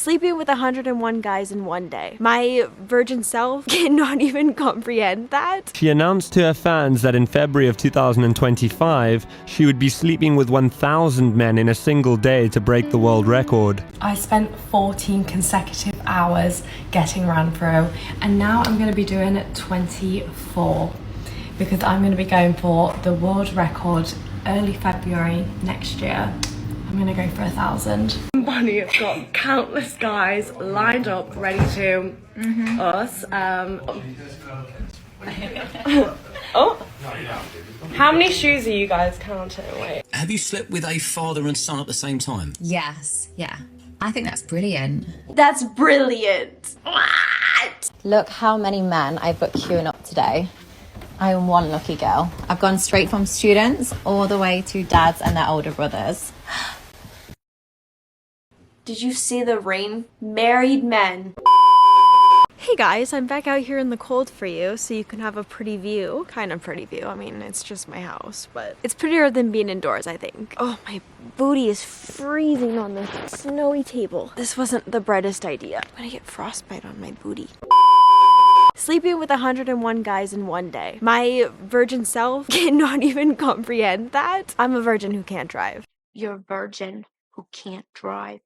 Sleeping with 101 guys in one day. My virgin self cannot even comprehend that. She announced to her fans that in February of 2025, she would be sleeping with 1,000 men in a single day to break the world record. I spent 14 consecutive hours getting ran through, and now I'm going to be doing 24 because I'm going to be going for the world record early February next year. I'm going to go for 1,000. Bonnie has got countless guys lined up ready to us. Oh. How many shoes are you guys counting? Wait. Have you slept with a father and son at the same time? Yes, yeah. I think that's brilliant. That's brilliant. What? Look how many men I've got queuing up today. I am one lucky girl. I've gone straight from students all the way to dads and their older brothers. Did you see the rain? Married men. Hey guys, I'm back out here in the cold for you so you can have a pretty view. Kind of pretty view. I mean, it's just my house, but it's prettier than being indoors, I think. Oh, my booty is freezing on the snowy table. This wasn't the brightest idea. I'm gonna get frostbite on my booty. Sleeping with 101 guys in one day. My virgin self cannot even comprehend that. I'm a virgin who can't drive. You're a virgin who can't drive.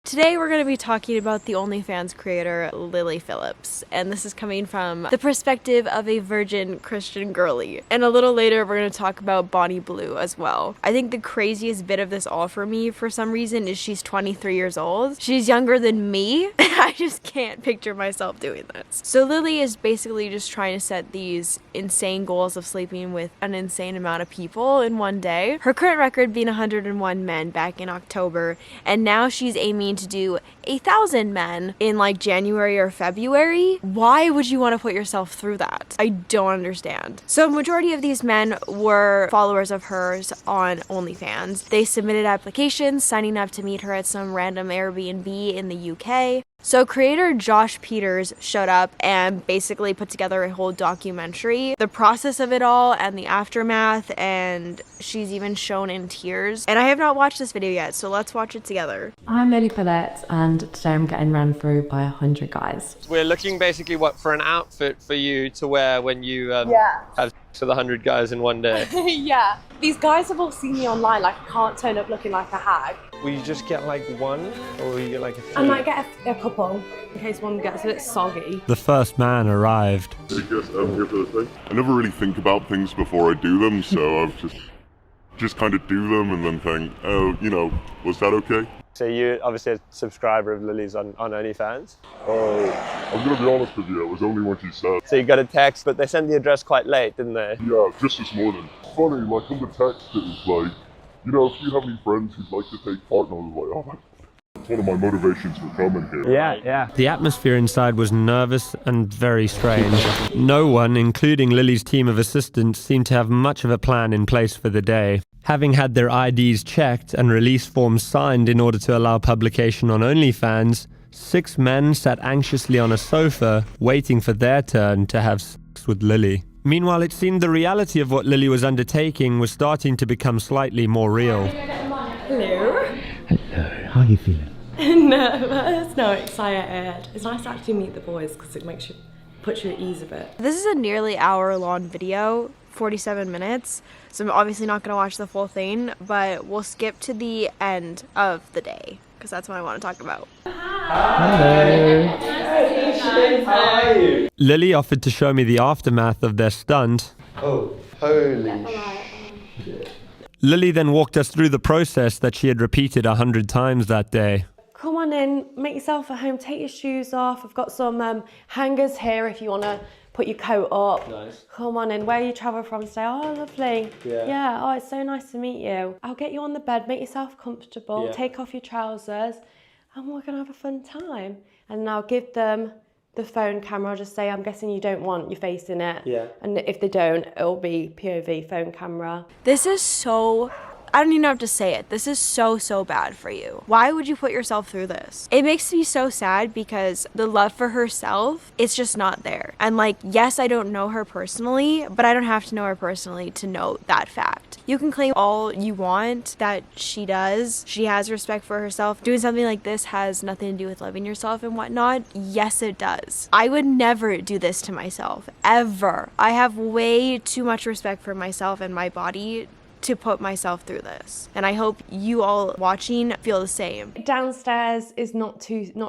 Today we're going to be talking about the OnlyFans creator Lily Phillips, and this is coming from the perspective of a virgin Christian girly. And a little later we're going to talk about Bonnie Blue as well. I think the craziest bit of this all for me for some reason is she's 23 years old. She's younger than me. I just can't picture myself doing this. So Lily is basically just trying to set these insane goals of sleeping with an insane amount of people in one day. Her current record being 101 men back in October, and now she's aiming to do 1,000 men in like January or February. Why would you want to put yourself through that? I don't understand. So majority of these men were followers of hers on OnlyFans. They submitted applications signing up to meet her at some random Airbnb in the UK. So creator Josh Peters showed up and basically put together a whole documentary, the process of it all and the aftermath, and she's even shown in tears. And I have not watched this video yet, so let's watch it together. I'm Lily Phillips, and today I'm getting ran through by 100 guys. We're looking basically for an outfit for you to wear when you have sex with 100 guys in one day. Yeah, these guys have all seen me online, like I can't turn up looking like a hag. Will you just get like one, or will you get like a few? I might get a couple, in case one gets a bit soggy. The first man arrived. I guess I'm here for the thing. I never really think about things before I do them, so I've just kind of do them and then think, oh, you know, was that okay? So you're obviously a subscriber of Lily's on OnlyFans? I'm gonna be honest with you, it was only when she said. So you got a text, but they sent the address quite late, didn't they? Yeah, just this morning. Funny, like on the text it was like, you know, if you have any friends who'd like to take part, and I was like, oh, it's one of my motivations for coming here. Yeah. The atmosphere inside was nervous and very strange. No one, including Lily's team of assistants, seemed to have much of a plan in place for the day. Having had their IDs checked and release forms signed in order to allow publication on OnlyFans, 6 men sat anxiously on a sofa, waiting for their turn to have sex with Lily. Meanwhile, it seemed the reality of what Lily was undertaking was starting to become slightly more real. Hello. Hello, how are you feeling? Nervous, no, excited. It's nice to actually meet the boys because it puts you at ease a bit. This is a nearly hour-long video, 47 minutes, so I'm obviously not going to watch the full thing, but we'll skip to the end of the day, because that's what I want to talk about. Hello. How are you? Lily offered to show me the aftermath of their stunt. Oh, holy shit. Lily then walked us through the process that she had repeated 100 times that day. Come on in, make yourself at home, take your shoes off. I've got some hangers here if you want to put your coat up. Nice. Come on in, where you travel from today? Oh, lovely. Yeah, oh, it's so nice to meet you. I'll get you on the bed, make yourself comfortable, take off your trousers, and we're going to have a fun time. And then I'll give them the phone camera. I'll just say, I'm guessing you don't want your face in it. Yeah. And if they don't, it'll be POV phone camera. This is so I don't even have to say it. This is so, so bad for you. Why would you put yourself through this? It makes me so sad because the love for herself, it's just not there. And like, yes, I don't know her personally, but I don't have to know her personally to know that fact. You can claim all you want that she does. She has respect for herself. Doing something like this has nothing to do with loving yourself and whatnot. Yes, it does. I would never do this to myself, ever. I have way too much respect for myself and my body to put myself through this. And I hope you all watching feel the same. Downstairs is not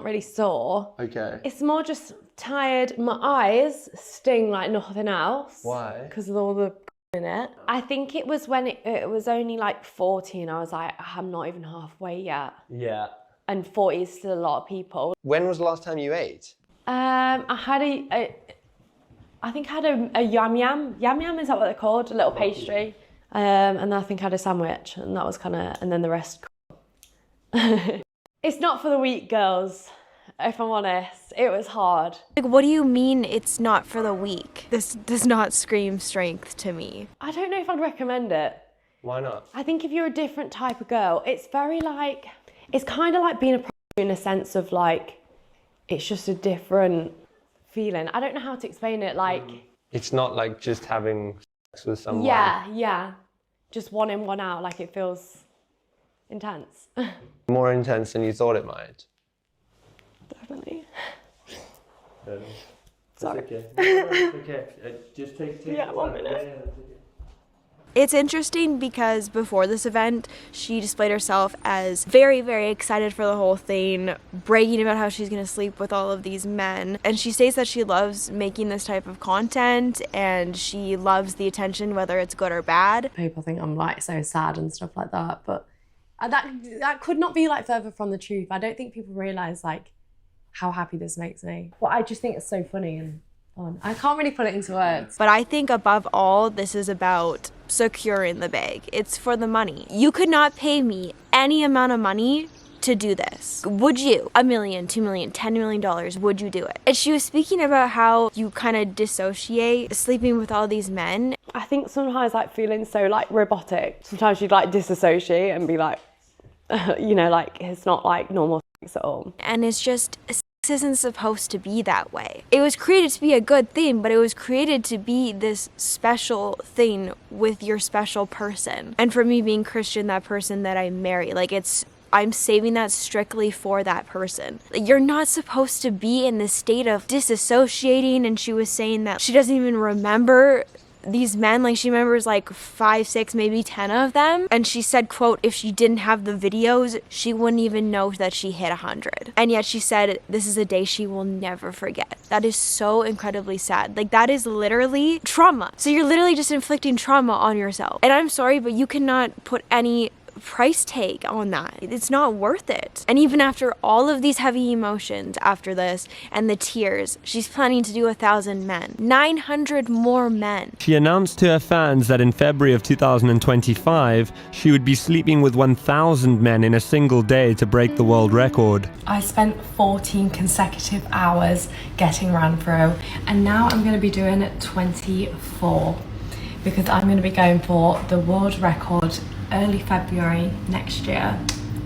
really sore. Okay. It's more just tired. My eyes sting like nothing else. Why? Because of all the in it. I think it was when it was only like 40 and I was like, I'm not even halfway yet. Yeah. And 40 is still a lot of people. When was the last time you ate? I think I had a yam yam. Yam yam, is that what they're called? A little pastry. And I think I had a sandwich, and that was kind of, and then the rest. It's not for the weak, girls. If I'm honest, it was hard. Like, what do you mean it's not for the weak? This does not scream strength to me. I don't know if I'd recommend it. Why not? I think if you're a different type of girl, it's very like, it's kind of like being a prostitute in a sense of like, it's just a different feeling. I don't know how to explain it, like... It's not like just having sex with someone. Yeah. Just one in, one out, like it feels intense. More intense than you thought it might. Definitely. Sorry. Okay. It's okay. Just take Yeah, 1 minute. It's interesting because before this event, she displayed herself as very, very excited for the whole thing, bragging about how she's going to sleep with all of these men. And she says that she loves making this type of content and she loves the attention, whether it's good or bad. People think I'm like so sad and stuff like that, but that could not be like further from the truth. I don't think people realise like how happy this makes me. But I just think it's so funny and fun. I can't really put it into words. But I think above all, this is about securing the bag. It's for the money. You could not pay me any amount of money to do this. Would you? $1 million, $2 million, $10 million, would you do it? And she was speaking about how you kind of dissociate sleeping with all these men. I think sometimes like feeling so like robotic. Sometimes you'd like disassociate and be like, you know, like it's not like normal sex at all. And it's just, sex isn't supposed to be that way. It was created to be a good thing, but it was created to be this special thing with your special person. And for me being Christian, that person that I marry, like I'm saving that strictly for that person. You're not supposed to be in this state of disassociating. And she was saying that she doesn't even remember these men, like she remembers like 5, 6, maybe 10 of them. And she said, quote, if she didn't have the videos, she wouldn't even know that she hit 100. And yet she said, this is a day she will never forget. That is so incredibly sad. Like that is literally trauma. So you're literally just inflicting trauma on yourself. And I'm sorry, but you cannot put any price tag on that. It's not worth it. And even after all of these heavy emotions after this and the tears, she's planning to do 1,000 men, 900 more men. She announced to her fans that in February of 2025, she would be sleeping with 1,000 men in a single day to break the world record. I spent 14 consecutive hours getting ran through, and now I'm going to be doing 24 because I'm going to be going for the world record early February next year.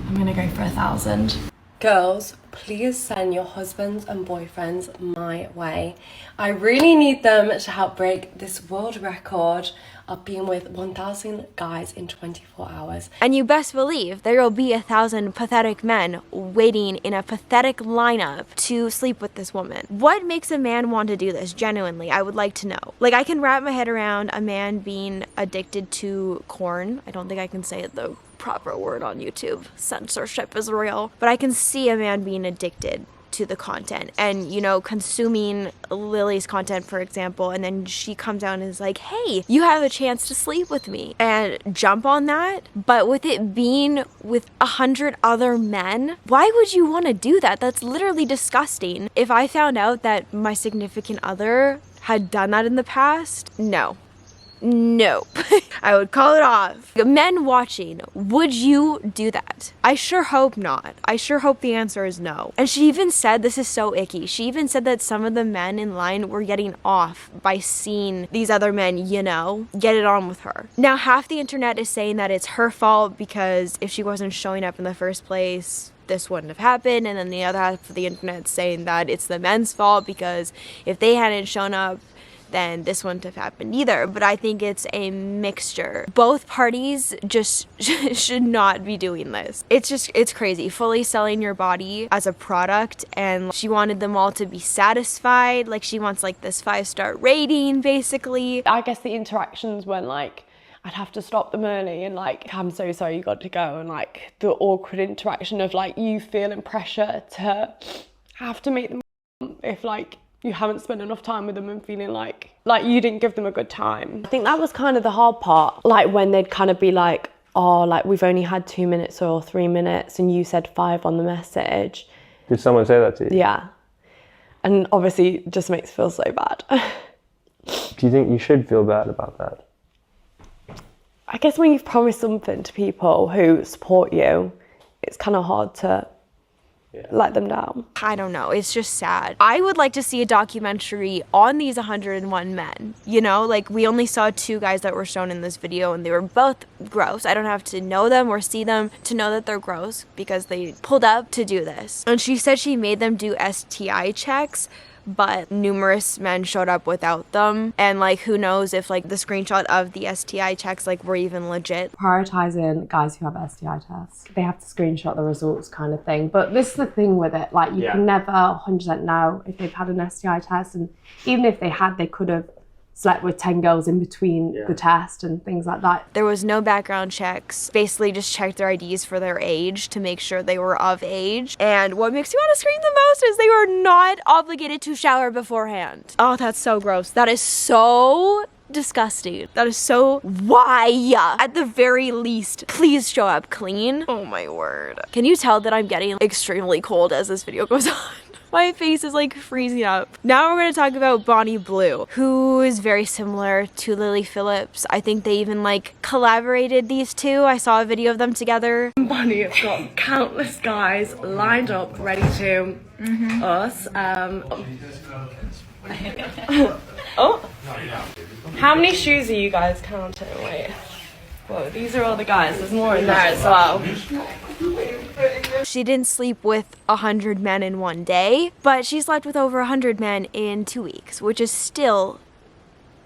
I'm going to go for 1,000. Girls, please send your husbands and boyfriends my way. I really need them to help break this world record of being with 1,000 guys in 24 hours. And you best believe there will be 1,000 pathetic men waiting in a pathetic lineup to sleep with this woman. What makes a man want to do this? Genuinely, I would like to know. Like, I can wrap my head around a man being addicted to corn. I don't think I can say the proper word on YouTube. Censorship is real. But I can see a man being addicted to the content and, you know, consuming Lily's content, for example, and then she comes out and is like, hey, you have a chance to sleep with me, and jump on that. But with it being with 100 other men, why would you want to do that? That's literally disgusting. If I found out that my significant other had done that in the past, no. Nope. I would call it off. Men watching, would you do that? I sure hope not. I sure hope the answer is no. And she even said, this is so icky, she even said that some of the men in line were getting off by seeing these other men, you know, get it on with her. Now, half the internet is saying that it's her fault because if she wasn't showing up in the first place, this wouldn't have happened. And then the other half of the internet saying that it's the men's fault because if they hadn't shown up, then this wouldn't have happened either. But I think it's a mixture. Both parties just should not be doing this. It's crazy. Fully selling your body as a product, and she wanted them all to be satisfied. Like, she wants like this 5-star rating, basically. I guess the interactions when like I'd have to stop them early and like, I'm so sorry you got to go, and like the awkward interaction of like you feeling pressure to have to make them if like you haven't spent enough time with them and feeling like you didn't give them a good time. I think that was kind of the hard part, like when they'd kind of be like, oh, like we've only had 2 minutes or 3 minutes and you said 5 on the message. Did someone say that to you? Yeah. And obviously it just makes me feel so bad. Do you think you should feel bad about that? I guess when you've promised something to people who support you, it's kind of hard to let them down. I don't know, it's just sad. I would like to see a documentary on these 101 men, you know, like we only saw 2 guys that were shown in this video and they were both gross. I don't have to know them or see them to know that they're gross because they pulled up to do this. And she said she made them do STI checks, but numerous men showed up without them, and like who knows if like the screenshot of the STI checks like were even legit. Prioritizing guys who have STI tests, they have to screenshot the results kind of thing. But this is the thing with it, like you can never 100% know if they've had an STI test, and even if they had, they could have slept with 10 girls in between the test and things like that. There was no background checks, basically just checked their IDs for their age to make sure they were of age. And what makes me want to scream the most is they were not obligated to shower beforehand. Oh, that's so gross. That is so disgusting. That is so why? At the very least, please show up clean. Oh my word. Can you tell that I'm getting extremely cold as this video goes on? My face is like freezing up. Now we're going to talk about Bonnie Blue, who is very similar to Lily Phillips. I think they even like collaborated these two. I saw a video of them together. Bonnie has got countless guys lined up ready to us. Oh, how many shoes are you guys counting? Wait. Whoa, these are all the guys. There's more in there as well. She didn't sleep with 100 men in one day, but she slept with over 100 men in 2 weeks, which is still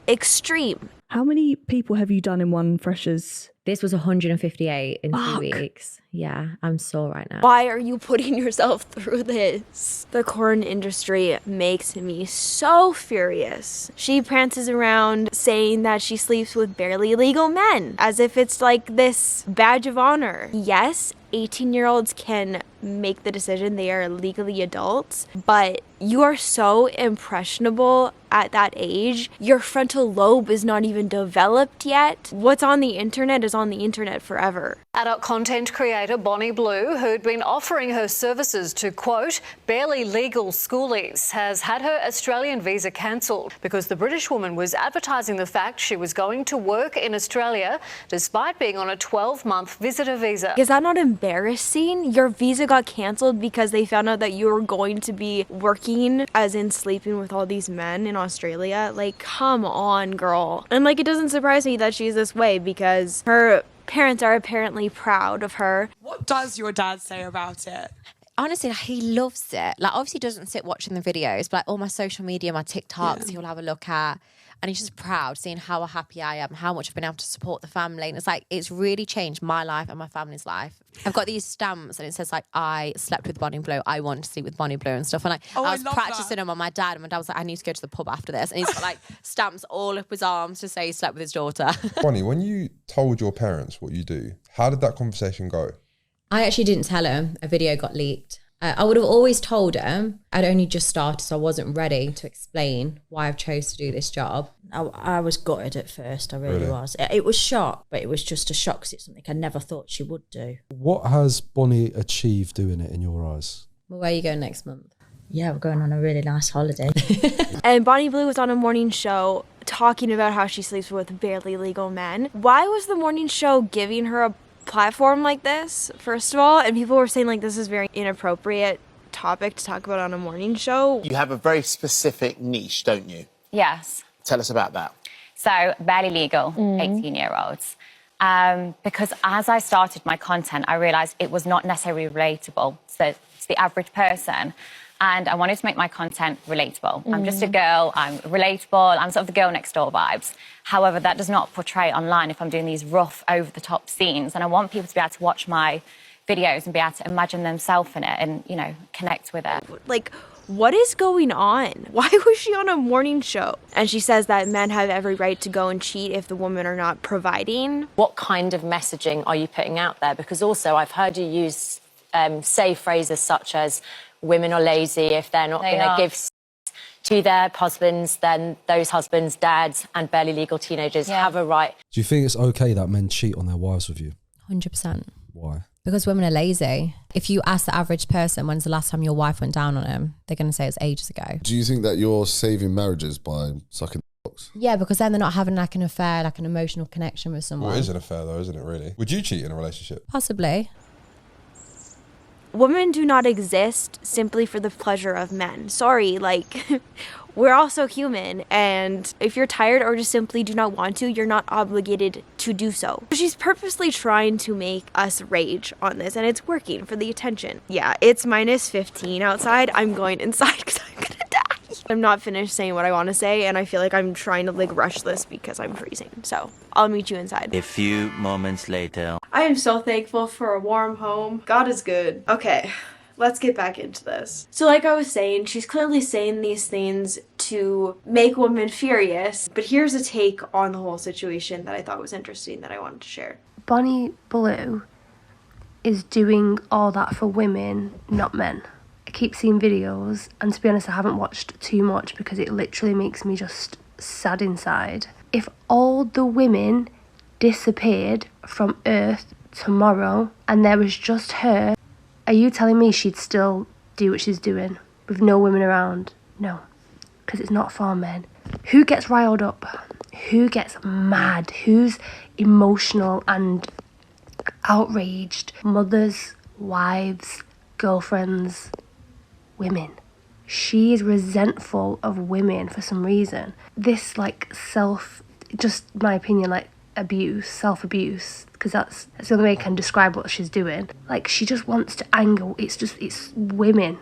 extreme. How many people have you done in one freshers? This was 158 in 2 weeks. Yeah, I'm sore right now. Why are you putting yourself through this? The corn industry makes me so furious. She prances around saying that she sleeps with barely legal men, as if it's like this badge of honor. Yes, 18-year-olds can make the decision they are legally adults, but you are so impressionable at that age. Your frontal lobe is not even developed yet. What's on the internet is on the internet forever. Adult content creator Bonnie Blue, who'd been offering her services to, quote, barely legal schoolies, has had her Australian visa cancelled because the British woman was advertising the fact she was going to work in Australia despite being on a 12-month visitor visa. Is that not embarrassing? Your visa got cancelled because they found out that you were going to be working, as in sleeping with all these men in Australia. Like, come on, girl. And like, it doesn't surprise me that she's this way because her parents are apparently proud of her. What does your dad say about it? Honestly, he loves it. Like, obviously he doesn't sit watching the videos, but like all my social media, my TikToks, he'll have a look at. And he's just proud seeing how happy I am, how much I've been able to support the family. And it's like, it's really changed my life and my family's life. I've got these stamps and it says like, I slept with Bonnie Blue. I want to sleep with Bonnie Blue and stuff. And like, I was practicing them on my dad, and my dad was like, I need to go to the pub after this. And he's got like stamps all up his arms to say he slept with his daughter. Bonnie, when you told your parents what you do, how did that conversation go? I actually didn't tell him. A video got leaked. I would have always told him. I'd only just started, so I wasn't ready to explain why I've chose to do this job. I was gutted at first, I really was. It was shock, but it was just a shock because it's something I never thought she would do. What has Bonnie achieved doing it in your eyes? Well, where are you going next month? Yeah, we're going on a really nice holiday. And Bonnie Blue was on a morning show talking about how she sleeps with barely legal men. Why was the morning show giving her a platform like this, first of all? And people were saying like this is very inappropriate topic to talk about on a morning show. You have a very specific niche, don't you? Yes. Tell us about that. So, barely legal, 18-year-olds. Because as I started my content, I realised it was not necessarily relatable to the average person. And I wanted to make my content relatable. I'm just a girl, I'm relatable, I'm sort of the girl next door vibes. However, that does not portray online if I'm doing these rough, over-the-top scenes. And I want people to be able to watch my videos and be able to imagine themselves in it and, you know, connect with it. Like, what is going on? Why was she on a morning show? And she says that men have every right to go and cheat if the women are not providing. What kind of messaging are you putting out there? Because also I've heard you use, say phrases such as women are lazy, if they're not going to give to their husbands, then those husbands, dads and barely legal teenagers have a right. Do you think it's okay that men cheat on their wives with you? 100%. Why? Because women are lazy. If you ask the average person, when's the last time your wife went down on him? They're going to say it's ages ago. Do you think that you're saving marriages by sucking cocks? Yeah, because then they're not having like an affair, like an emotional connection with someone. Well, it is an affair though, isn't it really? Would you cheat in a relationship? Possibly. Women do not exist simply for the pleasure of men. Sorry, like, we're also human, and if you're tired or just simply do not want to, you're not obligated to do so. She's purposely trying to make us rage on this, and it's working for the attention. Yeah, it's minus 15 outside. I'm going inside because I'm gonna die. I'm not finished saying what I want to say, and I feel like I'm trying to like rush this because I'm freezing. So I'll meet you inside. A few moments later. I am so thankful for a warm home. God is good. Okay, let's get back into this. So like I was saying, she's clearly saying these things to make women furious, but here's a take on the whole situation that I thought was interesting that I wanted to share. Bonnie Blue is doing all that for women, not men. I keep seeing videos, and to be honest, I haven't watched too much because it literally makes me just sad inside. If all the women disappeared from Earth tomorrow and there was just her, are you telling me she'd still do what she's doing with no women around? No, because it's not for men. Who gets riled up? Who gets mad? Who's emotional and outraged? Mothers, wives, girlfriends, women. She is resentful of women for some reason. This like just my opinion, like abuse, self-abuse, because that's the only way I can describe what she's doing. Like, she just wants to anger. It's women.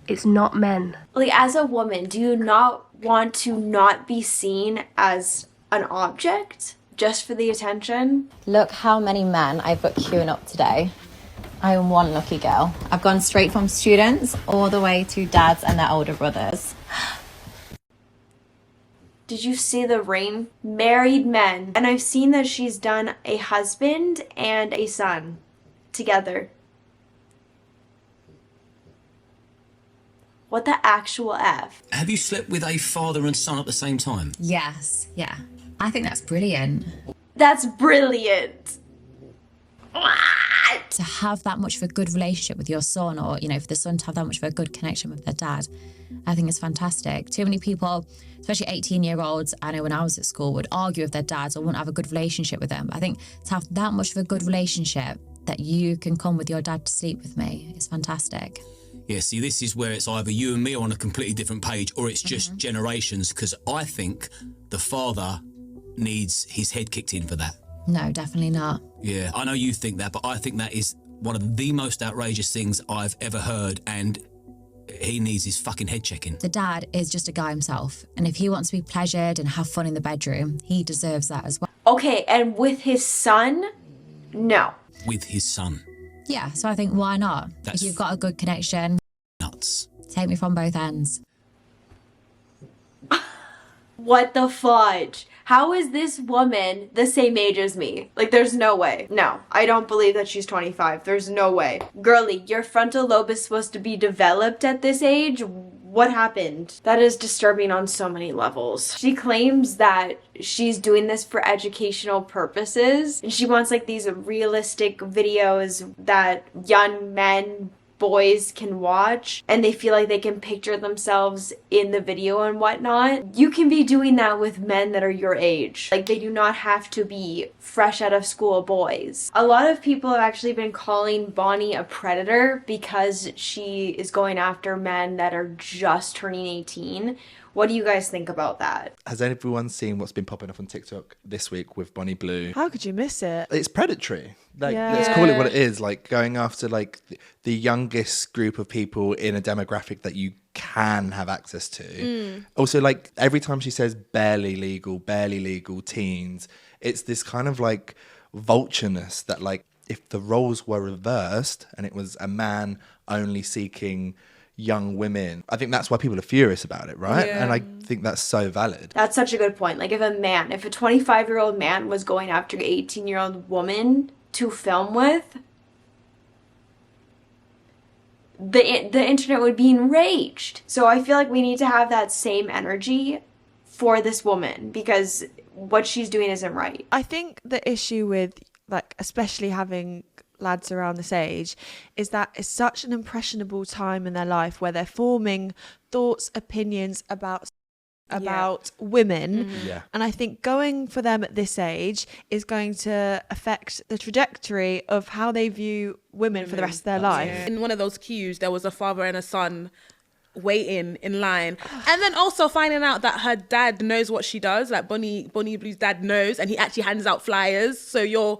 It's not men. Like, as a woman, do you not want to not be seen as an object just for the attention? Look how many men I've got queuing up today. I am one lucky girl. I've gone straight from students all the way to dads and their older brothers. Did you see the ring? Married men. And I've seen that she's done a husband and a son together. What the actual F? Have you slept with a father and son at the same time? Yes, yeah. I think that's brilliant. That's brilliant. To have that much of a good relationship with your son, or, you know, for the son to have that much of a good connection with their dad, I think it's fantastic. Too many people, especially 18-year-olds, I know when I was at school, would argue with their dads or wouldn't have a good relationship with them. I think to have that much of a good relationship that you can come with your dad to sleep with me is fantastic. Yeah, see, this is where it's either you and me are on a completely different page or it's just generations, because I think the father needs his head kicked in for that. No, definitely not. Yeah, I know you think that, but I think that is one of the most outrageous things I've ever heard, and he needs his fucking head checking. The dad is just a guy himself, and if he wants to be pleasured and have fun in the bedroom, he deserves that as well. Okay, and with his son? No. With his son? Yeah, so I think why not? If you've got a good connection. Nuts. Take me from both ends. What the fudge? How is this woman the same age as me? Like, there's no way. No, I don't believe that she's 25. There's no way. Girlie, your frontal lobe is supposed to be developed at this age. What happened? That is disturbing on so many levels. She claims that she's doing this for educational purposes, and she wants like these realistic videos that young men, boys can watch and they feel like they can picture themselves in the video and whatnot. You can be doing that with men that are your age. Like, they do not have to be fresh out of school boys. A lot of people have actually been calling Bonnie a predator because she is going after men that are just turning 18. What do you guys think about that? Has everyone seen what's been popping up on TikTok this week with Bonnie Blue? How could you miss it? It's predatory. Like, let's call it what it is. Like, going after like the youngest group of people in a demographic that you can have access to. Also, like, every time she says barely legal, teens, it's this kind of like vultureness that, like, if the roles were reversed and it was a man only seeking young women, I think that's why people are furious about it, right? Yeah. And I think that's so valid. That's such a good point. Like, if a 25-year-old man was going after an 18-year-old woman to film with, the internet would be enraged. So I feel like we need to have that same energy for this woman, because what she's doing isn't right. I think the issue with, like, especially having lads around this age, is that it's such an impressionable time in their life where they're forming thoughts, opinions about women. And I think going for them at this age is going to affect the trajectory of how they view women for the rest of their life. In one of those queues, there was a father and a son waiting in line, and then also finding out that her dad knows what she does. Like, Bonnie Blue's dad knows, and he actually hands out flyers. So you're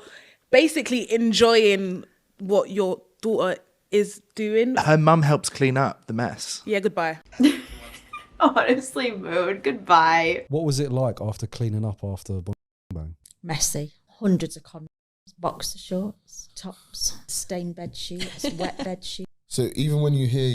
basically enjoying what your daughter is doing. Her mum helps clean up the mess. Yeah, goodbye. Honestly, Mood, goodbye. What was it like after cleaning up after bang? Messy. Hundreds of condoms, boxer shorts, tops, stained bed sheets, wet bed sheets. So even when you hear,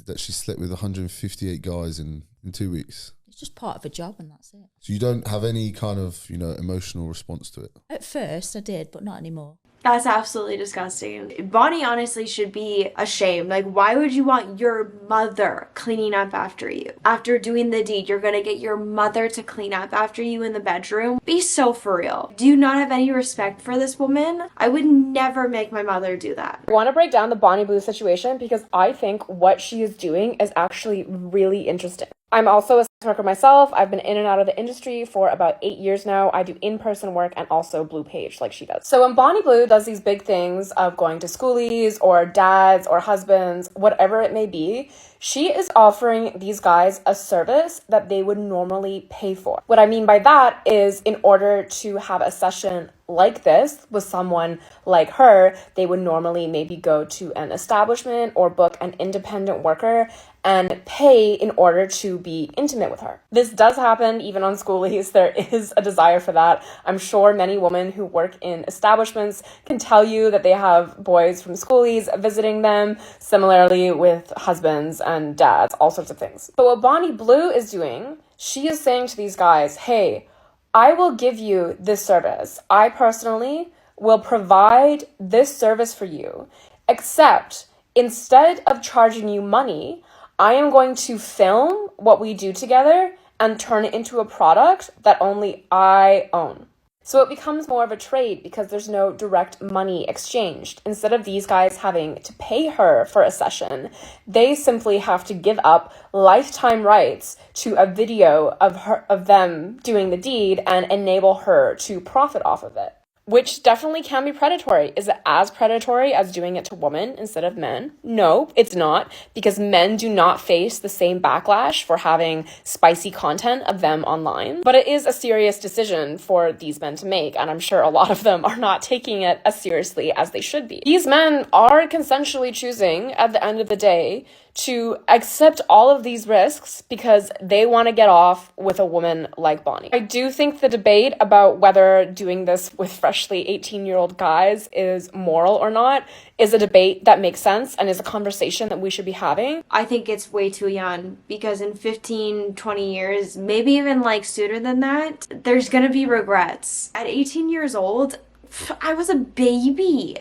that she slept with 158 guys in 2 weeks. It's just part of a job and that's it. So you don't have any kind of, emotional response to it? At first I did, but not anymore. That's absolutely disgusting. Bonnie honestly should be ashamed. Like, why would you want your mother cleaning up after you? After doing the deed, you're gonna get your mother to clean up after you in the bedroom? Be so for real. Do you not have any respect for this woman? I would never make my mother do that. I want to break down the Bonnie Blue situation because I think what she is doing is actually really interesting. I'm also a sex worker myself. I've been in and out of the industry for about 8 years now. I do in-person work and also Blue Page like she does. So when Bonnie Blue does these big things of going to schoolies or dads or husbands, whatever it may be, she is offering these guys a service that they would normally pay for. What I mean by that is, in order to have a session like this with someone like her, they would normally maybe go to an establishment or book an independent worker and pay in order to be intimate with her. This does happen even on schoolies. There is a desire for that. I'm sure many women who work in establishments can tell you that they have boys from schoolies visiting them, similarly with husbands and dads, all sorts of things. But what Bonnie Blue is doing, she is saying to these guys, hey, I will give you this service. I personally will provide this service for you, except instead of charging you money, I am going to film what we do together and turn it into a product that only I own. So it becomes more of a trade because there's no direct money exchanged. Instead of these guys having to pay her for a session, they simply have to give up lifetime rights to a video of them doing the deed and enable her to profit off of it. Which definitely can be predatory. Is it as predatory as doing it to women instead of men? No, it's not, because men do not face the same backlash for having spicy content of them online. But it is a serious decision for these men to make, and I'm sure a lot of them are not taking it as seriously as they should be. These men are consensually choosing, at the end of the day, to accept all of these risks because they want to get off with a woman like Bonnie. I do think the debate about whether doing this with freshly 18-year-old guys is moral or not is a debate that makes sense and is a conversation that we should be having. I think it's way too young, because in 15, 20 years, maybe even like sooner than that, there's gonna be regrets. At 18 years old, I was a baby.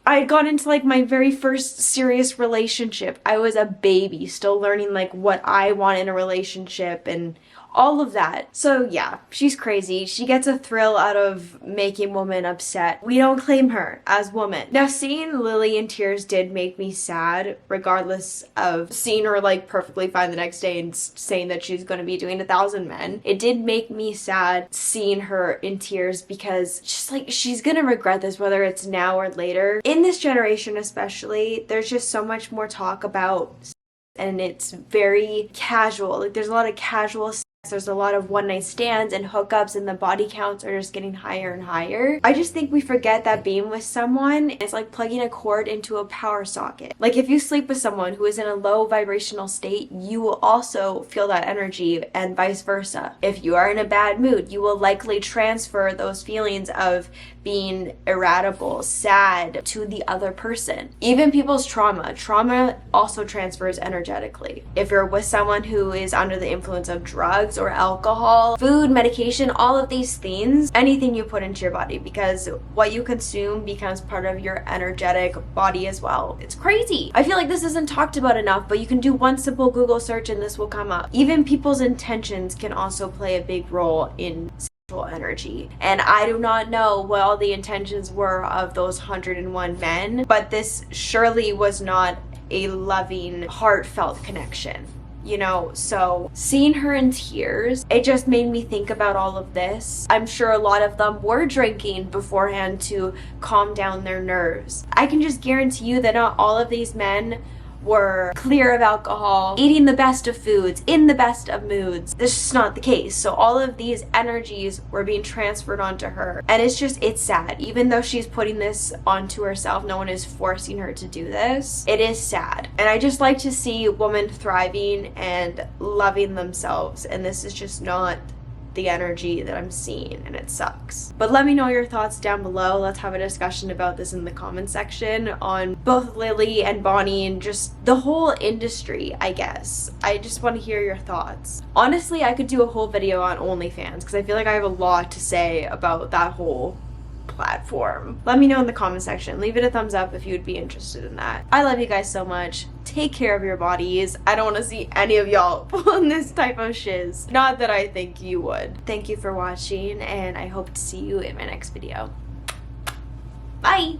I had gone into like my very first serious relationship. I was a baby, still learning like what I want in a relationship and all of that. So yeah, she's crazy. She gets a thrill out of making women upset. We don't claim her as woman. Now, seeing Lily in tears did make me sad, regardless of seeing her like perfectly fine the next day and saying that she's going to be doing 1,000 men. It did make me sad seeing her in tears, because just like, she's gonna regret this whether it's now or later. In this generation especially, there's just so much more talk about, and it's very casual. Like, there's a lot of casual sex, there's a lot of one-night stands and hookups, and the body counts are just getting higher and higher. I just think we forget that being with someone is like plugging a cord into a power socket. Like, if you sleep with someone who is in a low vibrational state, you will also feel that energy, and vice versa. If you are in a bad mood, you will likely transfer those feelings of being irritable, sad, to the other person. Even people's trauma also transfers energetically. If you're with someone who is under the influence of drugs or alcohol, food, medication, all of these things, anything you put into your body, because what you consume becomes part of your energetic body as well. It's crazy. I feel like this isn't talked about enough, but you can do one simple Google search and this will come up. Even people's intentions can also play a big role in energy. And I do not know what all the intentions were of those 101 men, but this surely was not a loving, heartfelt connection, you know? So seeing her in tears, it just made me think about all of this. I'm sure a lot of them were drinking beforehand to calm down their nerves. I can just guarantee you that not all of these men were clear of alcohol, eating the best of foods, in the best of moods. This is just not the case. So all of these energies were being transferred onto her. And it's sad. Even though she's putting this onto herself, no one is forcing her to do this. It is sad. And I just like to see women thriving and loving themselves. And this is just not the energy that I'm seeing, and it sucks. But let me know your thoughts down below. Let's have a discussion about this in the comment section on both Lily and Bonnie and just the whole industry, I guess. I just want to hear your thoughts. Honestly, I could do a whole video on OnlyFans because I feel like I have a lot to say about that whole platform. Let me know in the comment section. Leave it a thumbs up if you would be interested in that. I love you guys so much. Take care of your bodies. I don't want to see any of y'all pulling this type of shiz. Not that I think you would. Thank you for watching, and I hope to see you in my next video. Bye!